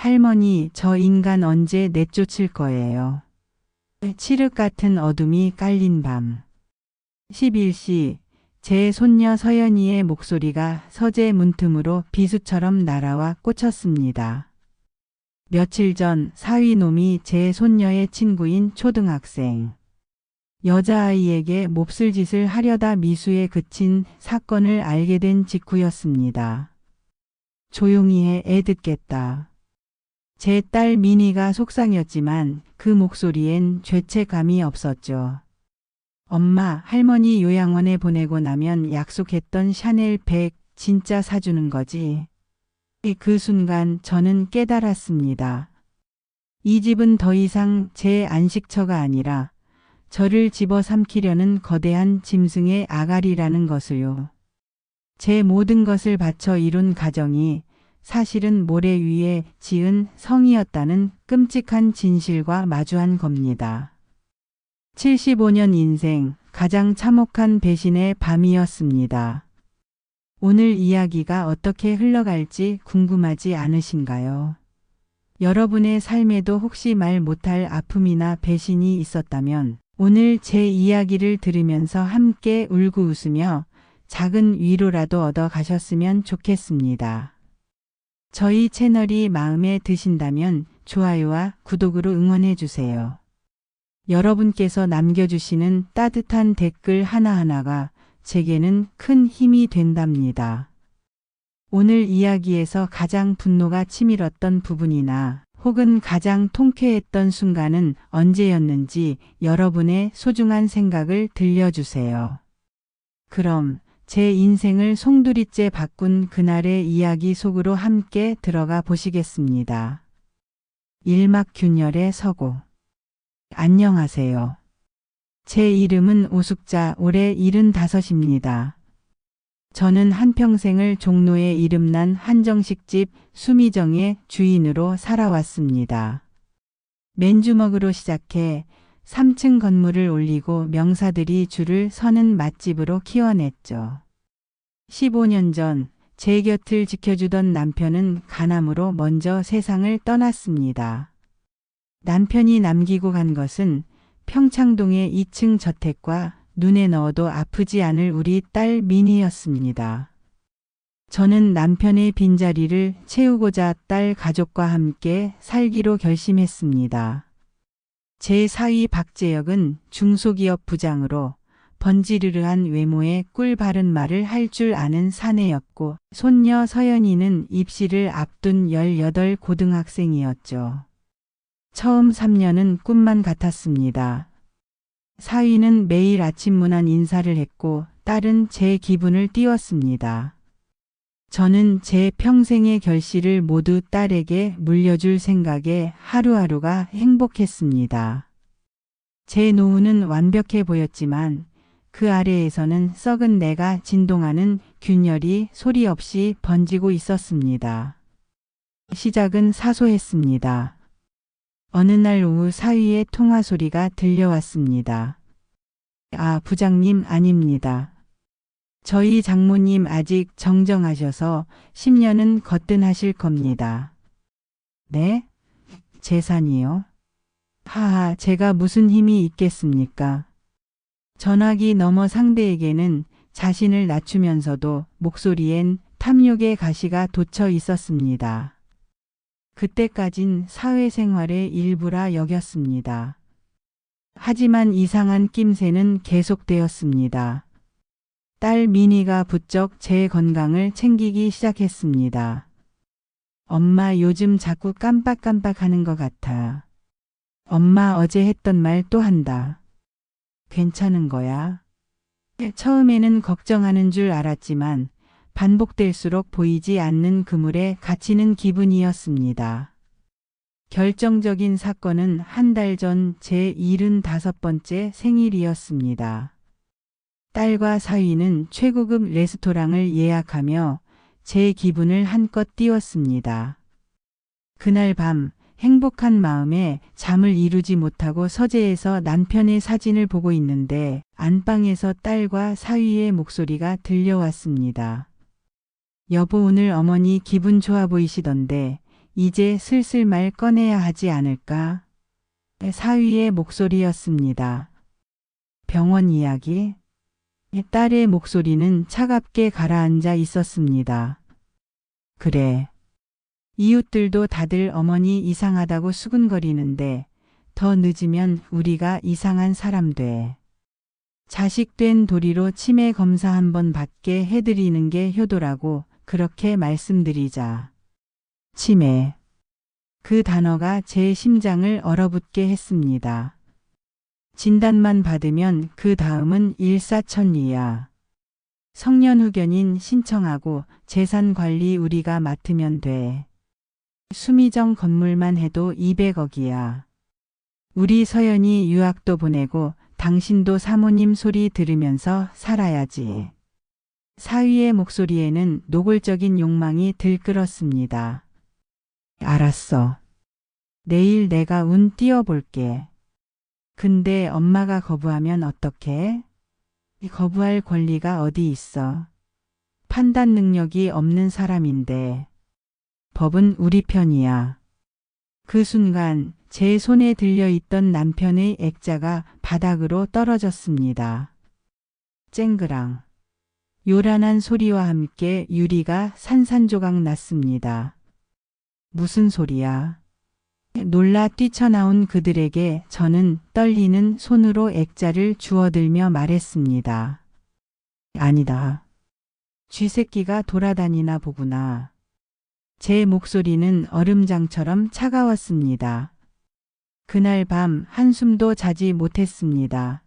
할머니, 저 인간 언제 내쫓을 거예요? 칠흑 같은 어둠이 깔린 밤. 11시, 제 손녀 서연이의 목소리가 서재 문틈으로 비수처럼 날아와 꽂혔습니다. 며칠 전 사위놈이 제 손녀의 친구인 초등학생 여자아이에게 몹쓸 짓을 하려다 미수에 그친 사건을 알게 된 직후였습니다. 조용히 해, 애 듣겠다. 제 딸 미니가 속상했지만 그 목소리엔 죄책감이 없었죠. 엄마, 할머니 요양원에 보내고 나면 약속했던 샤넬 백 진짜 사주는 거지. 그 순간 저는 깨달았습니다. 이 집은 더 이상 제 안식처가 아니라 저를 집어삼키려는 거대한 짐승의 아가리라는 것을요. 제 모든 것을 바쳐 이룬 가정이 사실은 모래 위에 지은 성이었다는 끔찍한 진실과 마주한 겁니다. 75년 인생 가장 참혹한 배신의 밤이었습니다. 오늘 이야기가 어떻게 흘러갈지 궁금하지 않으신가요? 여러분의 삶에도 혹시 말 못할 아픔이나 배신이 있었다면 오늘 제 이야기를 들으면서 함께 울고 웃으며 작은 위로라도 얻어 가셨으면 좋겠습니다. 저희 채널이 마음에 드신다면 좋아요와 구독으로 응원해 주세요. 여러분께서 남겨주시는 따뜻한 댓글 하나하나가 제게는 큰 힘이 된답니다. 오늘 이야기에서 가장 분노가 치밀었던 부분이나 혹은 가장 통쾌했던 순간은 언제였는지 여러분의 소중한 생각을 들려주세요. 그럼 제 인생을 송두리째 바꾼 그날의 이야기 속으로 함께 들어가 보시겠습니다. 일막균열의 서고. 안녕하세요. 제 이름은 오숙자, 올해 75입니다. 저는 한평생을 종로에 이름난 한정식집 수미정의 주인으로 살아왔습니다. 맨주먹으로 시작해 3층 건물을 올리고 명사들이 줄을 서는 맛집으로 키워냈죠. 15년 전 제 곁을 지켜주던 남편은 간암으로 먼저 세상을 떠났습니다. 남편이 남기고 간 것은 평창동의 2층 저택과 눈에 넣어도 아프지 않을 우리 딸 미니였습니다. 저는 남편의 빈자리를 채우고자 딸 가족과 함께 살기로 결심했습니다. 제 사위 박재혁은 중소기업 부장으로 번지르르한 외모에 꿀 바른 말을 할 줄 아는 사내였고 손녀 서연이는 입시를 앞둔 18 고등학생이었죠. 처음 3년은 꿈만 같았습니다. 사위는 매일 아침 문안 인사를 했고 딸은 제 기분을 띄웠습니다. 저는 제 평생의 결실을 모두 딸에게 물려줄 생각에 하루하루가 행복했습니다. 제 노후는 완벽해 보였지만 그 아래에서는 썩은 내가 진동하는 균열이 소리 없이 번지고 있었습니다. 시작은 사소했습니다. 어느 날 오후 사위의 통화 소리가 들려왔습니다. 아, 부장님 아닙니다. 저희 장모님 아직 정정하셔서 10년은 거뜬하실 겁니다. 네? 재산이요? 하하, 제가 무슨 힘이 있겠습니까? 전화기 너머 상대에게는 자신을 낮추면서도 목소리엔 탐욕의 가시가 돋쳐 있었습니다. 그때까진 사회생활의 일부라 여겼습니다. 하지만 이상한 낌새는 계속되었습니다. 딸 미니가 부쩍 제 건강을 챙기기 시작했습니다. 엄마 요즘 자꾸 깜빡깜빡하는 것 같아. 엄마 어제 했던 말 또 한다. 괜찮은 거야? 처음에는 걱정하는 줄 알았지만 반복될수록 보이지 않는 그물에 갇히는 기분이었습니다. 결정적인 사건은 한 달 전 제 75번째 생일이었습니다. 딸과 사위는 최고급 레스토랑을 예약하며 제 기분을 한껏 띄웠습니다. 그날 밤 행복한 마음에 잠을 이루지 못하고 서재에서 남편의 사진을 보고 있는데 안방에서 딸과 사위의 목소리가 들려왔습니다. 여보, 오늘 어머니 기분 좋아 보이시던데 이제 슬슬 말 꺼내야 하지 않을까? 사위의 목소리였습니다. 병원 이야기? 딸의 목소리는 차갑게 가라앉아 있었습니다. 그래. 이웃들도 다들 어머니 이상하다고 수근거리는데 더 늦으면 우리가 이상한 사람 돼. 자식 된 도리로 치매 검사 한번 받게 해드리는 게 효도라고 그렇게 말씀드리자. 치매. 그 단어가 제 심장을 얼어붙게 했습니다. 진단만 받으면 그 다음은 일사천리야. 성년후견인 신청하고 재산 관리 우리가 맡으면 돼. 수미정 건물만 해도 200억이야. 우리 서연이 유학도 보내고 당신도 사모님 소리 들으면서 살아야지. 사위의 목소리에는 노골적인 욕망이 들끓었습니다. 알았어. 내일 내가 운 띄워볼게. 근데 엄마가 거부하면 어떡해? 거부할 권리가 어디 있어. 판단 능력이 없는 사람인데. 법은 우리 편이야. 그 순간 제 손에 들려있던 남편의 액자가 바닥으로 떨어졌습니다. 쨍그랑. 요란한 소리와 함께 유리가 산산조각 났습니다. 무슨 소리야? 놀라 뛰쳐나온 그들에게 저는 떨리는 손으로 액자를 주워들며 말했습니다. 아니다. 쥐새끼가 돌아다니나 보구나. 제 목소리는 얼음장처럼 차가웠습니다. 그날 밤 한숨도 자지 못했습니다.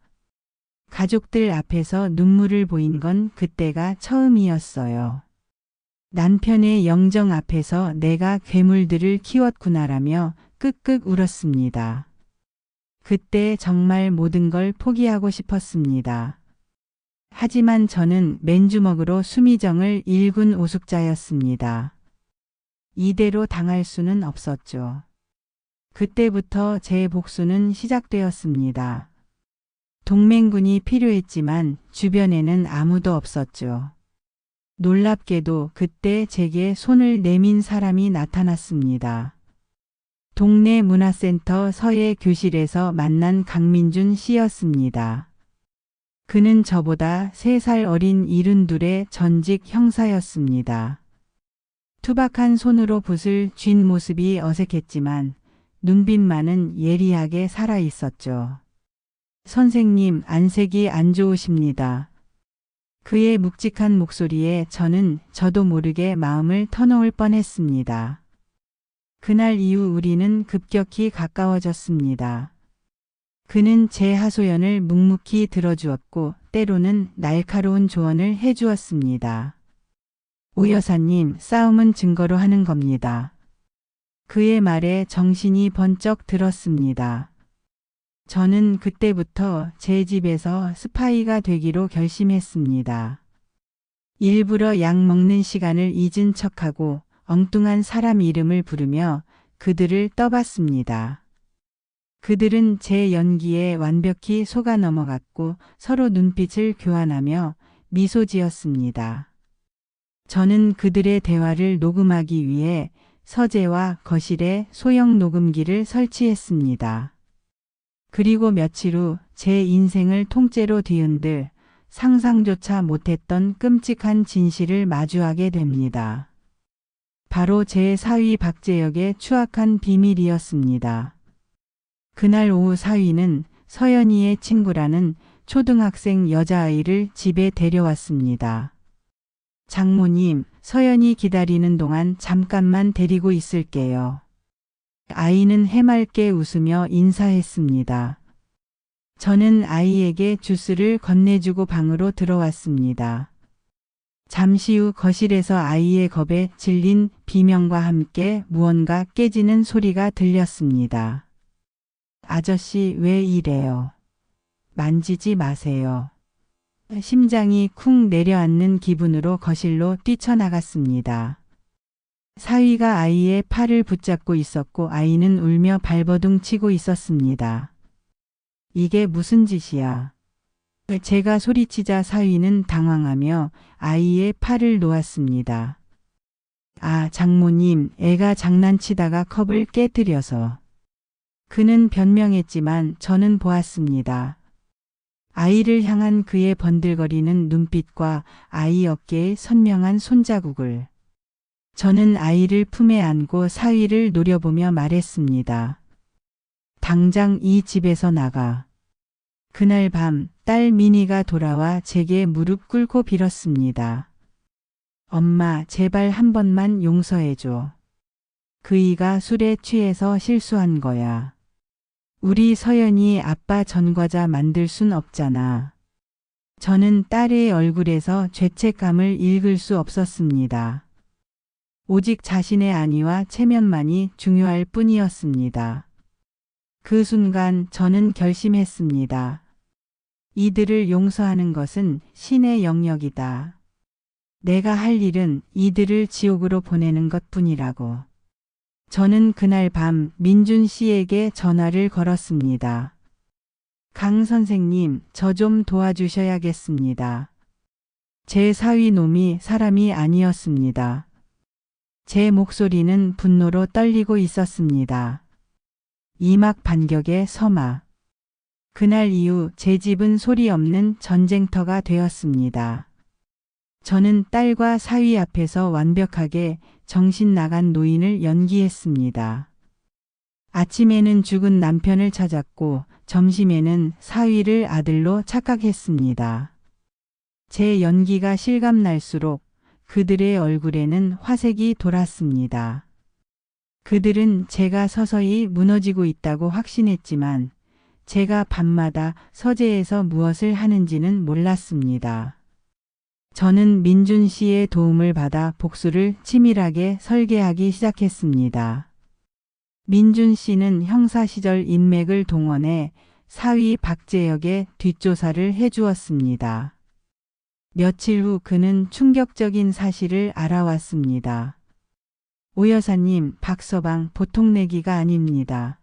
가족들 앞에서 눈물을 보인 건 그때가 처음이었어요. 남편의 영정 앞에서 내가 괴물들을 키웠구나라며 끄끄 울었습니다. 그때 정말 모든 걸 포기하고 싶었습니다. 하지만 저는 맨주먹으로 수미정을 일군 오숙자였습니다. 이대로 당할 수는 없었죠. 그때부터 제 복수는 시작되었습니다. 동맹군이 필요했지만 주변에는 아무도 없었죠. 놀랍게도 그때 제게 손을 내민 사람이 나타났습니다. 동네 문화센터 서예 교실에서 만난 강민준 씨였습니다. 그는 저보다 3살 어린 72의 전직 형사였습니다. 투박한 손으로 붓을 쥔 모습이 어색했지만 눈빛만은 예리하게 살아있었죠. 선생님, 안색이 안 좋으십니다. 그의 묵직한 목소리에 저도 모르게 마음을 터놓을 뻔했습니다. 그날 이후 우리는 급격히 가까워졌습니다. 그는 제 하소연을 묵묵히 들어주었고 때로는 날카로운 조언을 해주었습니다. 오 여사님, 싸움은 증거로 하는 겁니다. 그의 말에 정신이 번쩍 들었습니다. 저는 그때부터 제 집에서 스파이가 되기로 결심했습니다. 일부러 약 먹는 시간을 잊은 척하고 엉뚱한 사람 이름을 부르며 그들을 떠봤습니다. 그들은 제 연기에 완벽히 속아 넘어갔고 서로 눈빛을 교환하며 미소 지었습니다. 저는 그들의 대화를 녹음하기 위해 서재와 거실에 소형 녹음기를 설치했습니다. 그리고 며칠 후 제 인생을 통째로 뒤흔들 상상조차 못했던 끔찍한 진실을 마주하게 됩니다. 바로 제 사위 박재혁의 추악한 비밀이었습니다. 그날 오후 사위는 서연이의 친구라는 초등학생 여자아이를 집에 데려왔습니다. 장모님, 서연이 기다리는 동안 잠깐만 데리고 있을게요. 아이는 해맑게 웃으며 인사했습니다. 저는 아이에게 주스를 건네주고 방으로 들어왔습니다. 잠시 후 거실에서 아이의 겁에 질린 비명과 함께 무언가 깨지는 소리가 들렸습니다. 아저씨 왜 이래요? 만지지 마세요. 심장이 쿵 내려앉는 기분으로 거실로 뛰쳐나갔습니다. 사위가 아이의 팔을 붙잡고 있었고 아이는 울며 발버둥 치고 있었습니다. 이게 무슨 짓이야? 제가 소리치자 사위는 당황하며 아이의 팔을 놓았습니다. 아, 장모님, 애가 장난치다가 컵을 깨뜨려서. 그는 변명했지만 저는 보았습니다. 아이를 향한 그의 번들거리는 눈빛과 아이 어깨의 선명한 손자국을. 저는 아이를 품에 안고 사위를 노려보며 말했습니다. 당장 이 집에서 나가. 그날 밤 딸 미니가 돌아와 제게 무릎 꿇고 빌었습니다. 엄마, 제발 한 번만 용서해줘. 그이가 술에 취해서 실수한 거야. 우리 서연이 아빠 전과자 만들 순 없잖아. 저는 딸의 얼굴에서 죄책감을 읽을 수 없었습니다. 오직 자신의 안위와 체면만이 중요할 뿐이었습니다. 그 순간 저는 결심했습니다. 이들을 용서하는 것은 신의 영역이다. 내가 할 일은 이들을 지옥으로 보내는 것뿐이라고. 저는 그날 밤 민준 씨에게 전화를 걸었습니다. 강 선생님, 저 좀 도와주셔야겠습니다. 제 사위 놈이 사람이 아니었습니다. 제 목소리는 분노로 떨리고 있었습니다. 이막 반격의 서마. 그날 이후 제 집은 소리 없는 전쟁터가 되었습니다. 저는 딸과 사위 앞에서 완벽하게 정신 나간 노인을 연기했습니다. 아침에는 죽은 남편을 찾았고 점심에는 사위를 아들로 착각했습니다. 제 연기가 실감날수록 그들의 얼굴에는 화색이 돌았습니다. 그들은 제가 서서히 무너지고 있다고 확신했지만 제가 밤마다 서재에서 무엇을 하는지는 몰랐습니다. 저는 민준 씨의 도움을 받아 복수를 치밀하게 설계하기 시작했습니다. 민준 씨는 형사 시절 인맥을 동원해 사위 박재혁의 뒷조사를 해주었습니다. 며칠 후 그는 충격적인 사실을 알아왔습니다. 오 여사님, 박서방 보통 내기가 아닙니다.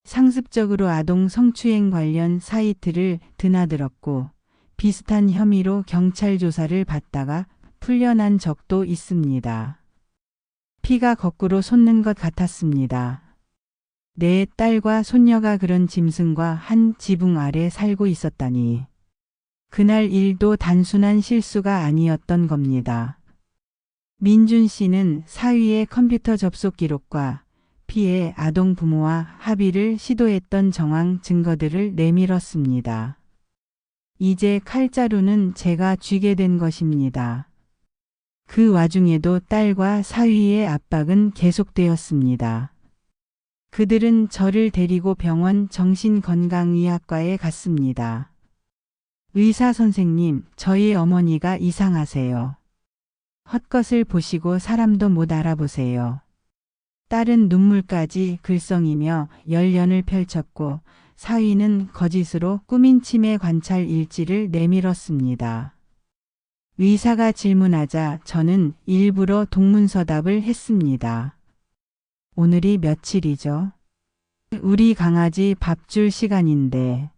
상습적으로 아동 성추행 관련 사이트를 드나들었고 비슷한 혐의로 경찰 조사를 받다가 풀려난 적도 있습니다. 피가 거꾸로 솟는 것 같았습니다. 내 딸과 손녀가 그런 짐승과 한 지붕 아래 살고 있었다니. 그날 일도 단순한 실수가 아니었던 겁니다. 민준 씨는 사위의 컴퓨터 접속 기록과 피해 아동 부모와 합의를 시도했던 정황 증거들을 내밀었습니다. 이제 칼자루는 제가 쥐게 된 것입니다. 그 와중에도 딸과 사위의 압박은 계속되었습니다. 그들은 저를 데리고 병원 정신건강의학과에 갔습니다. 의사 선생님, 저희 어머니가 이상하세요. 헛것을 보시고 사람도 못 알아보세요. 딸은 눈물까지 글썽이며 열연을 펼쳤고 사위는 거짓으로 꾸민 치매 관찰 일지를 내밀었습니다. 의사가 질문하자 저는 일부러 동문서답을 했습니다. 오늘이 며칠이죠? 우리 강아지 밥 줄 시간인데.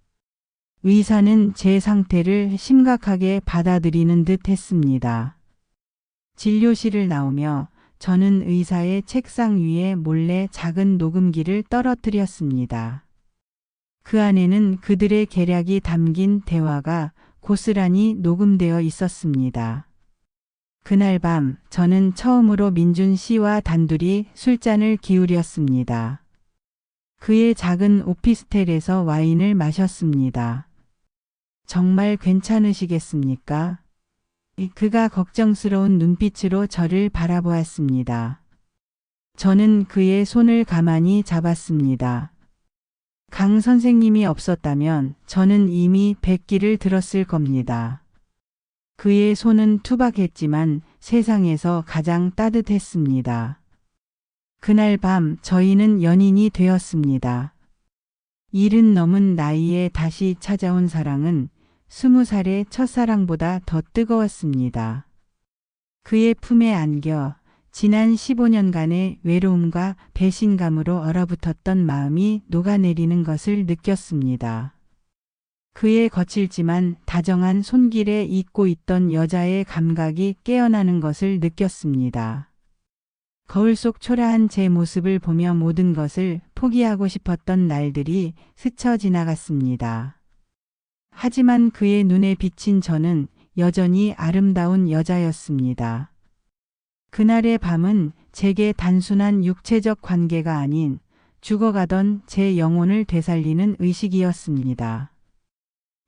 의사는 제 상태를 심각하게 받아들이는 듯 했습니다. 진료실을 나오며 저는 의사의 책상 위에 몰래 작은 녹음기를 떨어뜨렸습니다. 그 안에는 그들의 계략이 담긴 대화가 고스란히 녹음되어 있었습니다. 그날 밤 저는 처음으로 민준 씨와 단둘이 술잔을 기울였습니다. 그의 작은 오피스텔에서 와인을 마셨습니다. 정말 괜찮으시겠습니까? 그가 걱정스러운 눈빛으로 저를 바라보았습니다. 저는 그의 손을 가만히 잡았습니다. 강 선생님이 없었다면 저는 이미 백기를 들었을 겁니다. 그의 손은 투박했지만 세상에서 가장 따뜻했습니다. 그날 밤 저희는 연인이 되었습니다. 70 넘은 나이에 다시 찾아온 사랑은 20살의 첫사랑보다 더 뜨거웠습니다. 그의 품에 안겨 지난 15년간의 외로움과 배신감으로 얼어붙었던 마음이 녹아내리는 것을 느꼈습니다. 그의 거칠지만 다정한 손길에 잊고 있던 여자의 감각이 깨어나는 것을 느꼈습니다. 거울 속 초라한 제 모습을 보며 모든 것을 포기하고 싶었던 날들이 스쳐 지나갔습니다. 하지만 그의 눈에 비친 저는 여전히 아름다운 여자였습니다. 그날의 밤은 제게 단순한 육체적 관계가 아닌 죽어가던 제 영혼을 되살리는 의식이었습니다.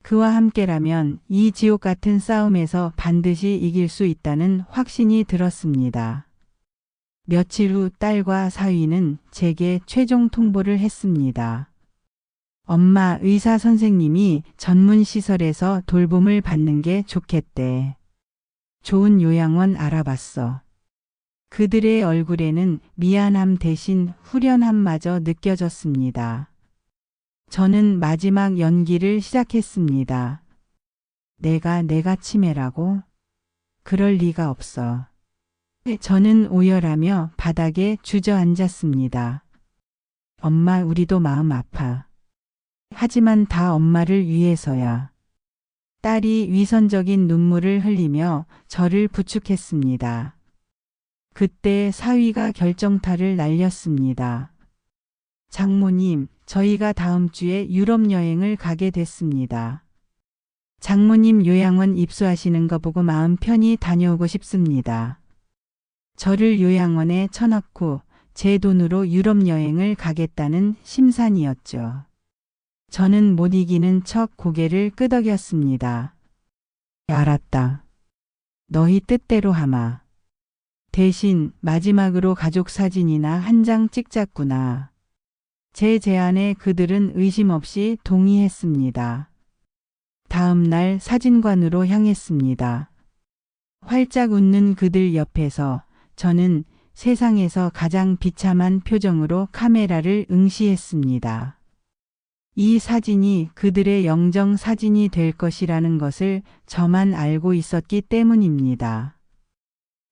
그와 함께라면 이 지옥 같은 싸움에서 반드시 이길 수 있다는 확신이 들었습니다. 며칠 후 딸과 사위는 제게 최종 통보를 했습니다. 엄마, 의사 선생님이 전문 시설에서 돌봄을 받는 게 좋겠대. 좋은 요양원 알아봤어. 그들의 얼굴에는 미안함 대신 후련함마저 느껴졌습니다. 저는 마지막 연기를 시작했습니다. 내가 치매라고? 그럴 리가 없어. 저는 오열하며 바닥에 주저앉았습니다. 엄마, 우리도 마음 아파. 하지만 다 엄마를 위해서야. 딸이 위선적인 눈물을 흘리며 저를 부축했습니다. 그때 사위가 결정타를 날렸습니다. 장모님, 저희가 다음 주에 유럽 여행을 가게 됐습니다. 장모님 요양원 입소하시는 거 보고 마음 편히 다녀오고 싶습니다. 저를 요양원에 쳐넣고 제 돈으로 유럽 여행을 가겠다는 심산이었죠. 저는 못 이기는 척 고개를 끄덕였습니다. 알았다. 너희 뜻대로 하마. 대신 마지막으로 가족 사진이나 한 장 찍자꾸나. 제 제안에 그들은 의심 없이 동의했습니다. 다음 날 사진관으로 향했습니다. 활짝 웃는 그들 옆에서 저는 세상에서 가장 비참한 표정으로 카메라를 응시했습니다. 이 사진이 그들의 영정 사진이 될 것이라는 것을 저만 알고 있었기 때문입니다.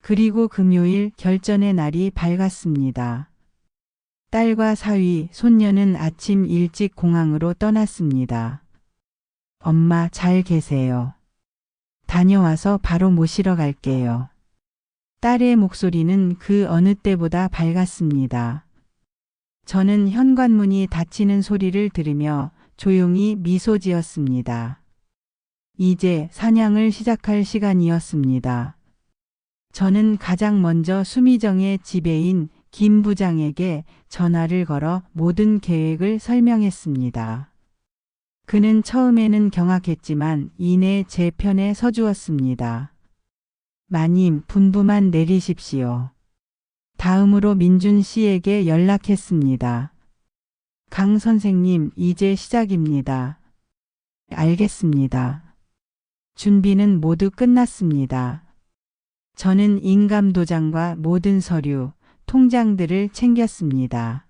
그리고 금요일 결전의 날이 밝았습니다. 딸과 사위, 손녀는 아침 일찍 공항으로 떠났습니다. 엄마, 잘 계세요. 다녀와서 바로 모시러 갈게요. 딸의 목소리는 그 어느 때보다 밝았습니다. 저는 현관문이 닫히는 소리를 들으며 조용히 미소 지었습니다. 이제 사냥을 시작할 시간이었습니다. 저는 가장 먼저 수미정의 지배인 김 부장에게 전화를 걸어 모든 계획을 설명했습니다. 그는 처음에는 경악했지만 이내 제 편에 서주었습니다. 마님, 분부만 내리십시오. 다음으로 민준 씨에게 연락했습니다. 강 선생님, 이제 시작입니다. 알겠습니다. 준비는 모두 끝났습니다. 저는 인감도장과 모든 서류, 통장들을 챙겼습니다.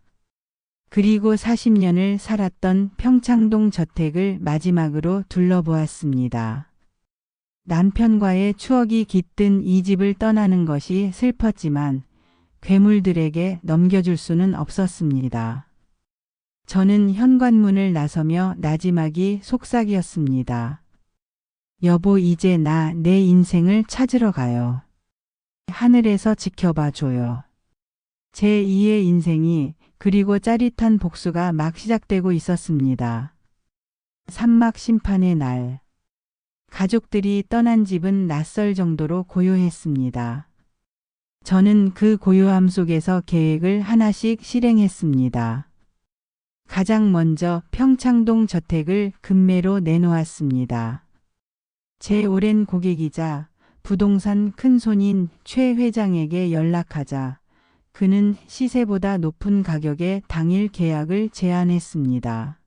그리고 40년을 살았던 평창동 저택을 마지막으로 둘러보았습니다. 남편과의 추억이 깃든 이 집을 떠나는 것이 슬펐지만 괴물들에게 넘겨줄 수는 없었습니다. 저는 현관문을 나서며 나지막이 속삭였습니다. 여보, 이제 나 내 인생을 찾으러 가요. 하늘에서 지켜봐 줘요. 제2의 인생이 그리고 짜릿한 복수가 막 시작되고 있었습니다. 산막 심판의 날. 가족들이 떠난 집은 낯설 정도로 고요했습니다. 저는 그 고요함 속에서 계획을 하나씩 실행했습니다. 가장 먼저 평창동 저택을 급매로 내놓았습니다. 제 오랜 고객이자 부동산 큰손인 최 회장에게 연락하자 그는 시세보다 높은 가격에 당일 계약을 제안했습니다.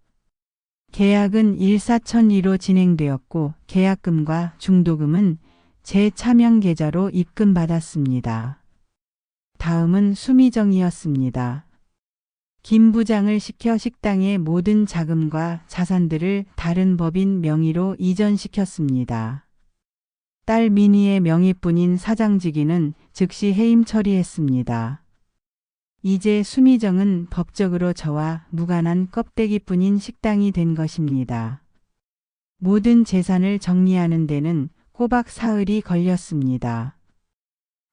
계약은 일사천리로 진행되었고 계약금과 중도금은 제 차명 계좌로 입금받았습니다. 다음은 수미정이었습니다. 김 부장을 시켜 식당의 모든 자금과 자산들을 다른 법인 명의로 이전시켰습니다. 딸 미니의 명의뿐인 사장직위는 즉시 해임 처리했습니다. 이제 수미정은 법적으로 저와 무관한 껍데기뿐인 식당이 된 것입니다. 모든 재산을 정리하는 데는 꼬박 사흘이 걸렸습니다.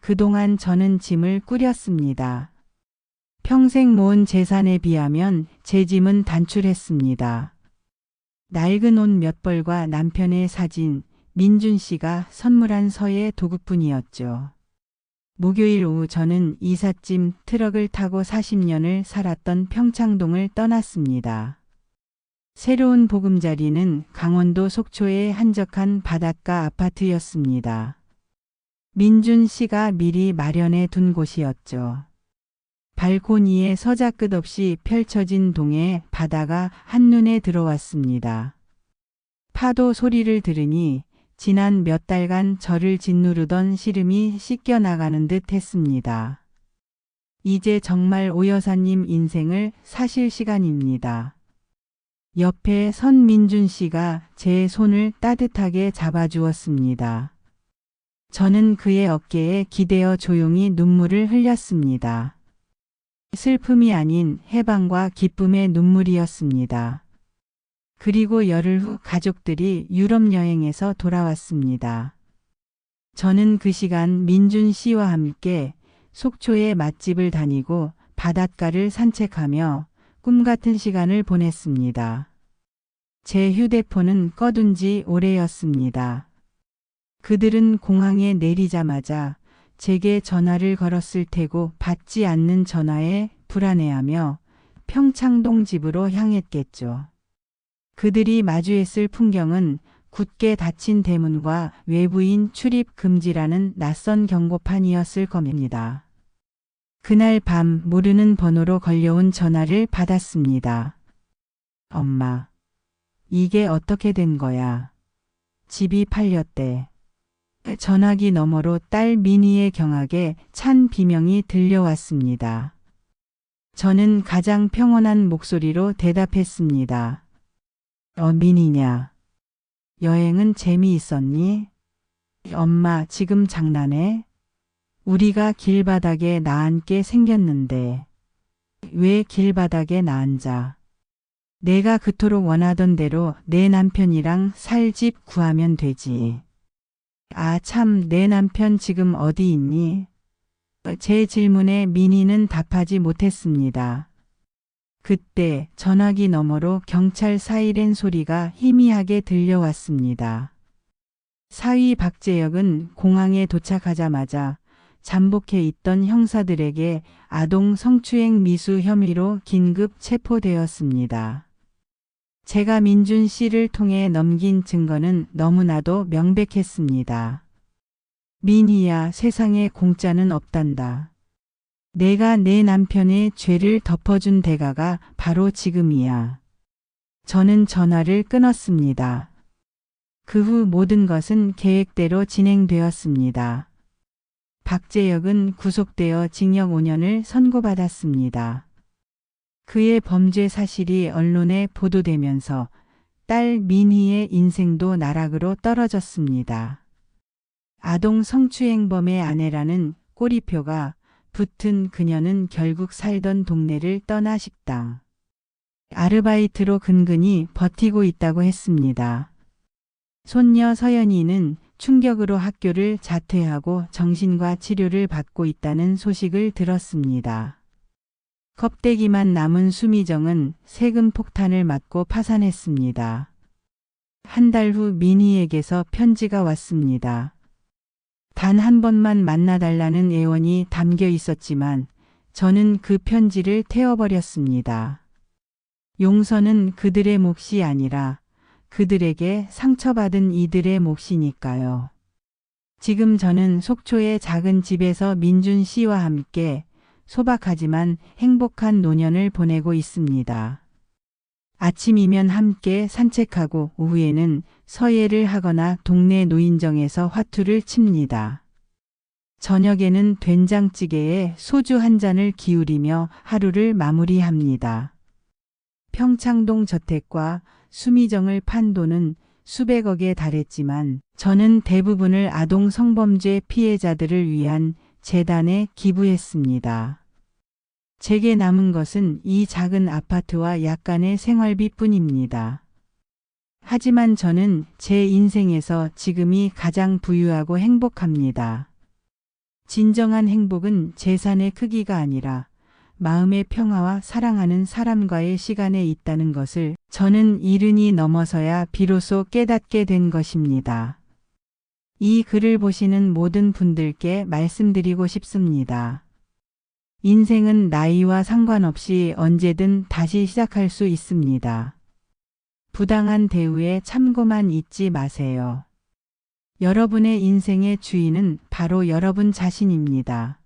그동안 저는 짐을 꾸렸습니다. 평생 모은 재산에 비하면 제 짐은 단출했습니다. 낡은 옷 몇 벌과 남편의 사진, 민준 씨가 선물한 서예 도구뿐이었죠. 목요일 오후 저는 이삿짐 트럭을 타고 40년을 살았던 평창동을 떠났습니다. 새로운 보금자리는 강원도 속초의 한적한 바닷가 아파트였습니다. 민준 씨가 미리 마련해 둔 곳이었죠. 발코니에 서자끝없이 펼쳐진 동해 바다가 한눈에 들어왔습니다. 파도 소리를 들으니 지난 몇 달간 저를 짓누르던 시름이 씻겨나가는 듯 했습니다. 이제 정말 오 여사님 인생을 사실 시간입니다. 옆에 선 민준 씨가 제 손을 따뜻하게 잡아주었습니다. 저는 그의 어깨에 기대어 조용히 눈물을 흘렸습니다. 슬픔이 아닌 해방과 기쁨의 눈물이었습니다. 그리고 열흘 후 가족들이 유럽 여행에서 돌아왔습니다. 저는 그 시간 민준 씨와 함께 속초의 맛집을 다니고 바닷가를 산책하며 꿈같은 시간을 보냈습니다. 제 휴대폰은 꺼둔 지 오래였습니다. 그들은 공항에 내리자마자 제게 전화를 걸었을 테고 받지 않는 전화에 불안해하며 평창동 집으로 향했겠죠. 그들이 마주했을 풍경은 굳게 닫힌 대문과 외부인 출입 금지라는 낯선 경고판이었을 겁니다. 그날 밤 모르는 번호로 걸려온 전화를 받았습니다. 엄마, 이게 어떻게 된 거야? 집이 팔렸대. 전화기 너머로 딸 미니의 경악에 찬 비명이 들려왔습니다. 저는 가장 평온한 목소리로 대답했습니다. 미니냐? 여행은 재미있었니? 엄마, 지금 장난해? 우리가 길바닥에 나앉게 생겼는데. 왜 길바닥에 나앉아? 내가 그토록 원하던 대로 내 남편이랑 살 집 구하면 되지. 아, 참, 내 남편 지금 어디 있니? 제 질문에 미니는 답하지 못했습니다. 그때 전화기 너머로 경찰 사이렌 소리가 희미하게 들려왔습니다. 사위 박재혁은 공항에 도착하자마자 잠복해 있던 형사들에게 아동 성추행 미수 혐의로 긴급 체포되었습니다. 제가 민준 씨를 통해 넘긴 증거는 너무나도 명백했습니다. 민희야, 세상에 공짜는 없단다. 내가 내 남편의 죄를 덮어준 대가가 바로 지금이야. 저는 전화를 끊었습니다. 그 후 모든 것은 계획대로 진행되었습니다. 박재혁은 구속되어 징역 5년을 선고받았습니다. 그의 범죄 사실이 언론에 보도되면서 딸 민희의 인생도 나락으로 떨어졌습니다. 아동 성추행범의 아내라는 꼬리표가 붙은 그녀는 결국 살던 동네를 떠나 식당, 아르바이트로 근근히 버티고 있다고 했습니다. 손녀 서연이는 충격으로 학교를 자퇴하고 정신과 치료를 받고 있다는 소식을 들었습니다. 껍데기만 남은 수미정은 세금 폭탄을 맞고 파산했습니다. 한 달 후 민희에게서 편지가 왔습니다. 단 한 번만 만나달라는 애원이 담겨 있었지만 저는 그 편지를 태워버렸습니다. 용서는 그들의 몫이 아니라 그들에게 상처받은 이들의 몫이니까요. 지금 저는 속초의 작은 집에서 민준 씨와 함께 소박하지만 행복한 노년을 보내고 있습니다. 아침이면 함께 산책하고 오후에는 서예를 하거나 동네 노인정에서 화투를 칩니다. 저녁에는 된장찌개에 소주 한 잔을 기울이며 하루를 마무리합니다. 평창동 저택과 수미정을 판 돈은 수백억에 달했지만 저는 대부분을 아동 성범죄 피해자들을 위한 재단에 기부했습니다. 제게 남은 것은 이 작은 아파트와 약간의 생활비뿐입니다. 하지만 저는 제 인생에서 지금이 가장 부유하고 행복합니다. 진정한 행복은 재산의 크기가 아니라 마음의 평화와 사랑하는 사람과의 시간에 있다는 것을 저는 이른이 넘어서야 비로소 깨닫게 된 것입니다. 이 글을 보시는 모든 분들께 말씀드리고 싶습니다. 인생은 나이와 상관없이 언제든 다시 시작할 수 있습니다. 부당한 대우에 참고만 잊지 마세요. 여러분의 인생의 주인은 바로 여러분 자신입니다.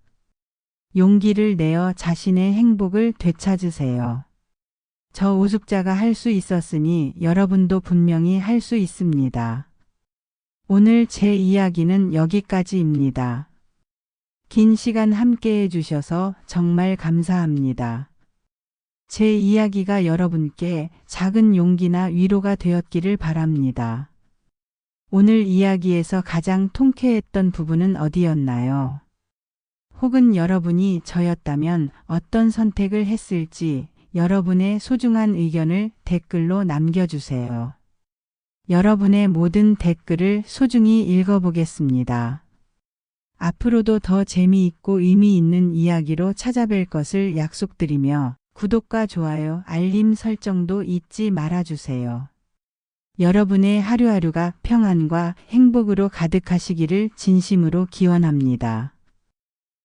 용기를 내어 자신의 행복을 되찾으세요. 저 우습자가 할 수 있었으니 여러분도 분명히 할 수 있습니다. 오늘 제 이야기는 여기까지입니다. 긴 시간 함께 해주셔서 정말 감사합니다. 제 이야기가 여러분께 작은 용기나 위로가 되었기를 바랍니다. 오늘 이야기에서 가장 통쾌했던 부분은 어디였나요? 혹은 여러분이 저였다면 어떤 선택을 했을지 여러분의 소중한 의견을 댓글로 남겨주세요. 여러분의 모든 댓글을 소중히 읽어보겠습니다. 앞으로도 더 재미있고 의미 있는 이야기로 찾아뵐 것을 약속드리며 구독과 좋아요, 알림 설정도 잊지 말아주세요. 여러분의 하루하루가 평안과 행복으로 가득하시기를 진심으로 기원합니다.